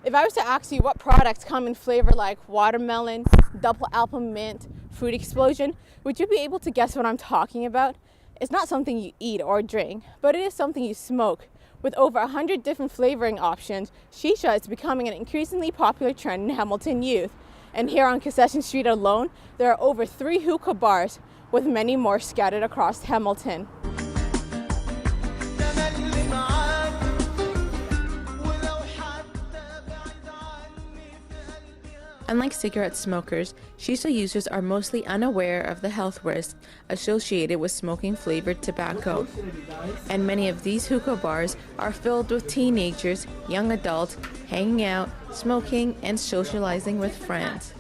If I was to ask you what products come in flavor like watermelon, double apple mint, fruit explosion, would you be able to guess what I'm talking about? It's not something you eat or drink, but it is something you smoke. With over 100 different flavoring options, shisha is becoming an increasingly popular trend in Hamilton youth. And here on Concession Street alone, there are over 3 hookah bars, with many more scattered across Hamilton. Unlike cigarette smokers, shisha users are mostly unaware of the health risks associated with smoking flavored tobacco. And many of these hookah bars are filled with teenagers, young adults, hanging out, smoking, and socializing with friends.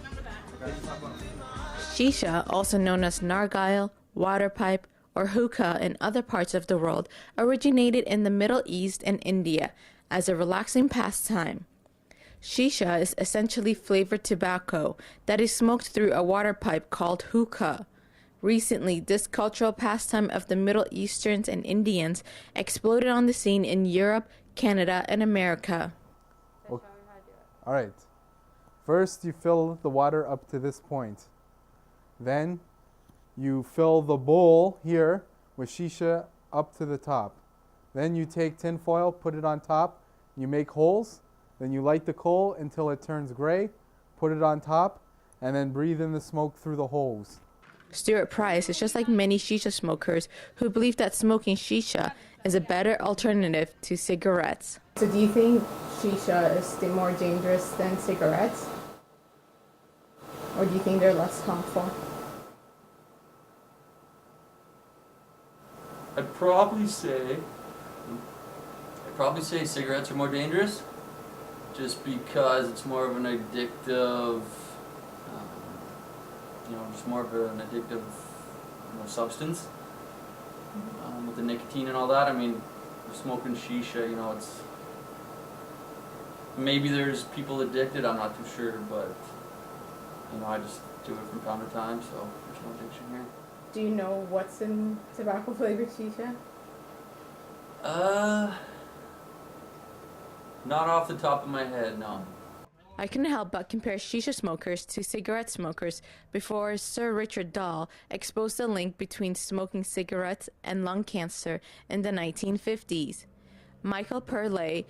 Shisha, also known as nargile, water pipe, or hookah in other parts of the world, originated in the Middle East and India as a relaxing pastime. Shisha is essentially flavored tobacco that is smoked through a water pipe called hookah. Recently, this cultural pastime of the Middle Easterns and Indians exploded on the scene in Europe, Canada, and America. All right. First, you fill the water up to this point. Then, you fill the bowl here with shisha up to the top. Then you take tin foil, put it on top, you make holes. Then you light the coal until it turns gray, put it on top, and then breathe in the smoke through the holes. Stuart Price is just like many shisha smokers who believe that smoking shisha is a better alternative to cigarettes. So do you think shisha is more dangerous than cigarettes? Or do you think they're less harmful? I'd probably say cigarettes are more dangerous, just because it's more of an addictive, just more of an addictive substance with the nicotine and all that. I mean, smoking shisha, it's, maybe there's people addicted, I'm not too sure, but I just do it from time to time, so there's no addiction here. Do you know what's in tobacco flavored shisha? Not off the top of my head, no. I couldn't help but compare shisha smokers to cigarette smokers before Sir Richard Dahl exposed the link between smoking cigarettes and lung cancer in the 1950s. Michael Perley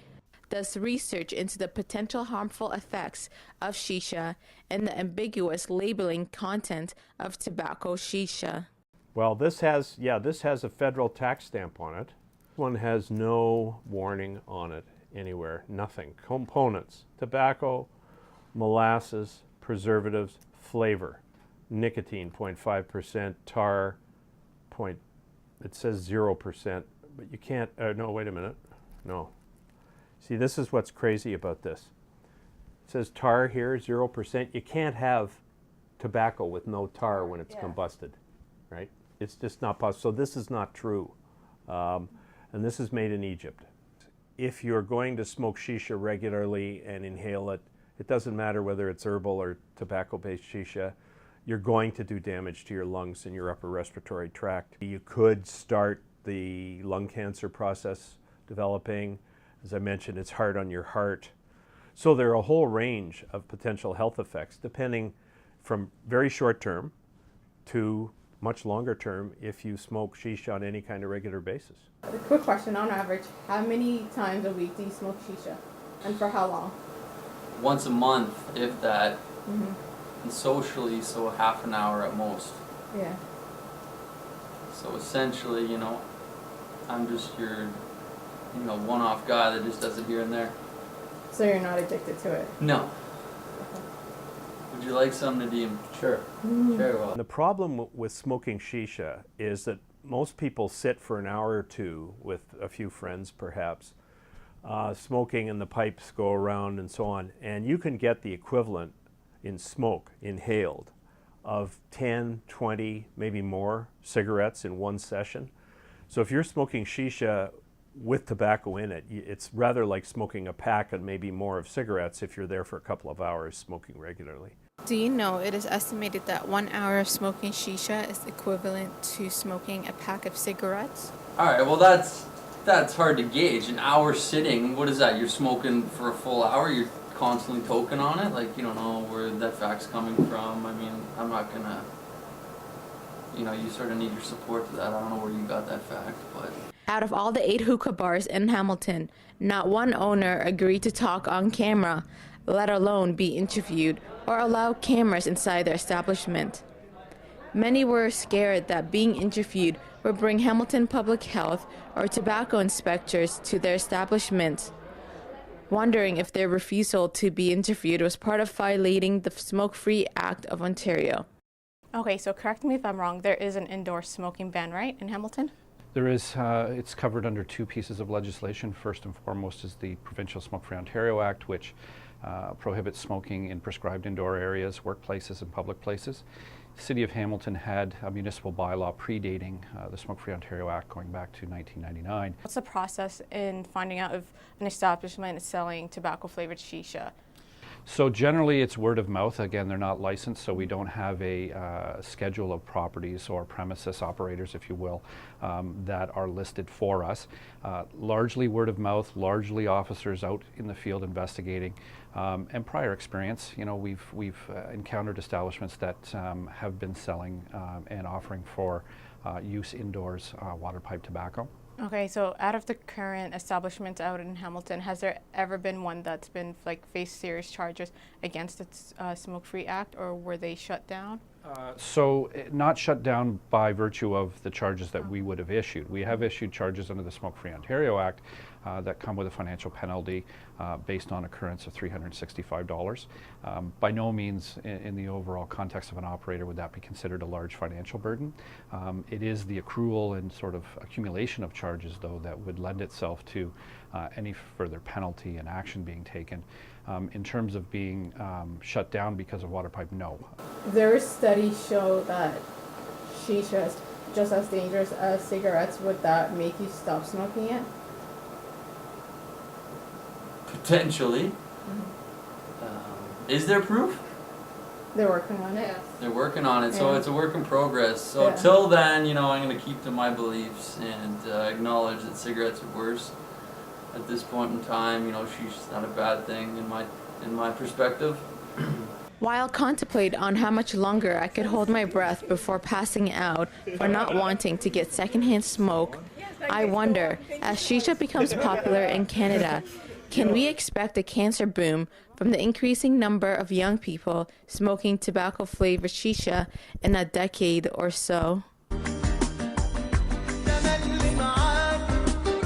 does research into the potential harmful effects of shisha and the ambiguous labeling content of tobacco shisha. Well, this has a federal tax stamp on it. One has no warning on it anywhere, nothing. Components: tobacco, molasses, preservatives, flavor, nicotine 0.5%, tar it says 0%, but you can't, no, wait a minute, no. See, this is what's crazy about this. It says tar here, 0%. You can't have tobacco with no tar when it's combusted, right? It's just not possible. So this is not true. And this is made in Egypt. If you're going to smoke shisha regularly and inhale it, it doesn't matter whether it's herbal or tobacco-based shisha, you're going to do damage to your lungs and your upper respiratory tract. You could start the lung cancer process developing. As I mentioned, it's hard on your heart. So there are a whole range of potential health effects, depending from very short term to much longer term if you smoke shisha on any kind of regular basis. A quick question, on average, how many times a week do you smoke shisha? And for how long? Once a month, if that, and socially, so half an hour at most. Yeah. So essentially, I'm just your, one-off guy that just does it here and there. So you're not addicted to it? No. Would you like some, Nadeem? Sure. Very well. The problem with smoking shisha is that most people sit for an hour or two with a few friends perhaps, smoking, and the pipes go around and so on, and you can get the equivalent in smoke, inhaled, of 10, 20, maybe more cigarettes in one session. So if you're smoking shisha with tobacco in it, it's rather like smoking a pack and maybe more of cigarettes if you're there for a couple of hours smoking regularly. Do you know it is estimated that 1 hour of smoking shisha is equivalent to smoking a pack of cigarettes? All right, well that's that's hard to gauge. An hour sitting, what is that? You're smoking for a full hour. You're constantly toking on it. Like, you don't know where that fact's coming from. I mean, I'm not gonna. You know, you sort of need your support to that. I don't know where you got that fact, but. Out of all the 8 hookah bars in Hamilton, not one owner agreed to talk on camera, let alone be interviewed or allow cameras inside their establishment. Many were scared that being interviewed would bring Hamilton Public Health or tobacco inspectors to their establishment, wondering if their refusal to be interviewed was part of violating the Smoke-Free Act of Ontario. Okay, so correct me if I'm wrong, there is an indoor smoking ban, right, in Hamilton? There is, it's covered under 2 pieces of legislation. First and foremost is the Provincial Smoke-Free Ontario Act, which prohibits smoking in prescribed indoor areas, workplaces, and public places. The City of Hamilton had a municipal bylaw predating the Smoke-Free Ontario Act going back to 1999. What's the process in finding out if an establishment is selling tobacco-flavored shisha? So generally it's word of mouth. Again, they're not licensed, so we don't have a schedule of properties or premises operators, if you will, that are listed for us. Largely word of mouth, largely officers out in the field investigating, and prior experience. You know, we've encountered establishments that have been selling and offering for use indoors water pipe tobacco. Okay, so out of the current establishments out in Hamilton, has there ever been one that's been faced serious charges against the Smoke-Free Act, or were they shut down? So not shut down by virtue of the charges that we would have issued. We have issued charges under the Smoke-Free Ontario Act that come with a financial penalty based on occurrence of $365. By no means in the overall context of an operator would that be considered a large financial burden. It is the accrual and sort of accumulation of charges, though, that would lend itself to any further penalty and action being taken. In terms of being shut down because of water pipe, no. There is studies show that shisha is just as dangerous as cigarettes. Would that make you stop smoking it? Potentially. Is there proof? They're working on it. They're working on it, so Yeah. it's a work in progress. So Yeah. till then, you know, I'm going to keep to my beliefs and acknowledge that cigarettes are worse. At this point in time, you know, shisha's not a bad thing in my perspective. While contemplating on how much longer I could hold my breath before passing out for not wanting to get secondhand smoke, I wonder, as shisha becomes popular in Canada, can we expect a cancer boom from the increasing number of young people smoking tobacco-flavored shisha in a decade or so?